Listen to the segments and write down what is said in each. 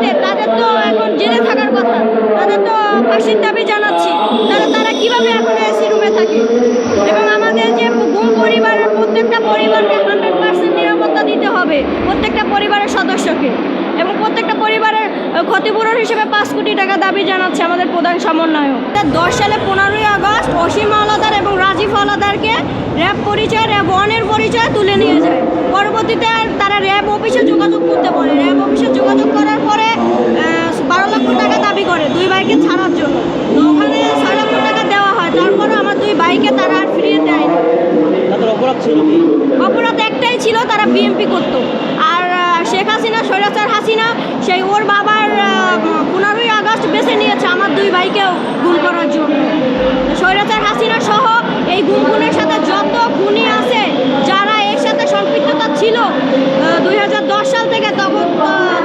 যাদের তাদের তো এখন জেলে থাকার কথা, তাদের তো ফাঁসির দাবি জানাচ্ছি। তারা কিভাবে এখন এসি রুমে থাকে? এবং আমাদের যে গুম পরিবারের প্রত্যেকটা পরিবারকে 100% নিরাপত্তা দিতে হবে, প্রত্যেকটা পরিবারের সদস্যকে, এবং প্রত্যেকটা পরিবারের ক্ষতিপূরণ হিসেবে 5 কোটি টাকা দাবি জানাচ্ছে আমাদের প্রধান সমন্বয়ক। 10 সালে 15ই আগস্ট অসীম হাওলাদার এবং রাজীব হাওলাদারকে র্যাব পরিচয়, র্যাব 1-এর পরিচয় তুলে নিয়ে যায়। পরবর্তীতে তারা র্যাব অফিসে যোগাযোগ করতে পারে। র্যাব অফিসে যোগাযোগ করার পরে 12 লক্ষ টাকা দাবি করে 2 ভাইকে ছাড়ার জন্য। তো ওখানে 6 লক্ষ টাকা দেওয়া হয়, তারপরে আমার 2 ভাইকে তারা আর ফিরিয়ে দেয় না। তাদের অপরাধ ছিল কি? অপরাধ একটাই ছিল, তারা বিএমপি করতো। আর শেখ হাসিনা, স্বৈরাচার হাসিনা, সেই ওর বাবার 15ই আগস্ট বেছে নিয়েছে আমার 2 ভাইকেও গুম করার জন্য। স্বৈরাচার হাসিনা সহ এই গুমের সাথে যত খুনি আছে, যারা এর সাথে সম্পৃক্ততা ছিল 2010 সাল থেকে, তখন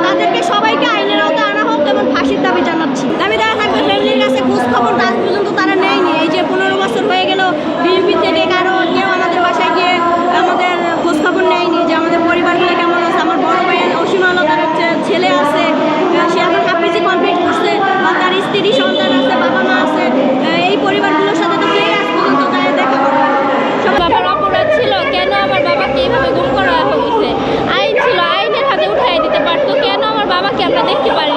তাদেরকে সবাইকে আইনের আওতায় আনা হোক এবং ফাঁসির দাবি জানাচ্ছি। দাবি দেওয়া থাকবে ফ্যামিলির কাছে খোঁজ খবর আজ পর্যন্ত তারা নেয়নি। এই যে 15 বছর হয়ে গেল, বিএনপি থেকে কেউ আমাদের বাসায় গিয়ে আমাদের খোঁজ খবর নেয়নি যে আমাদের পরিবারগুলো কেমন আছে। আমার বড় ভাইয়ের অসীম হাওলাদারের ছেলে আছে, সে এখন হাফিজি কমপ্লিট করছে, তার স্ত্রী সন্তান আছে, বাবা মা আছে। এই পরিবারগুলোর সাথে তো কেউ আজ পর্যন্ত যায় দেখা করে। বাবার অপরাধ ছিল, কেন আমার বাবাকে এইভাবে গুম করা হয়েছে? আইন ছিল, আইনের হাতে উঠাই দিতে পারতো, কেন আমার বাবাকে আমরা দেখতে পারি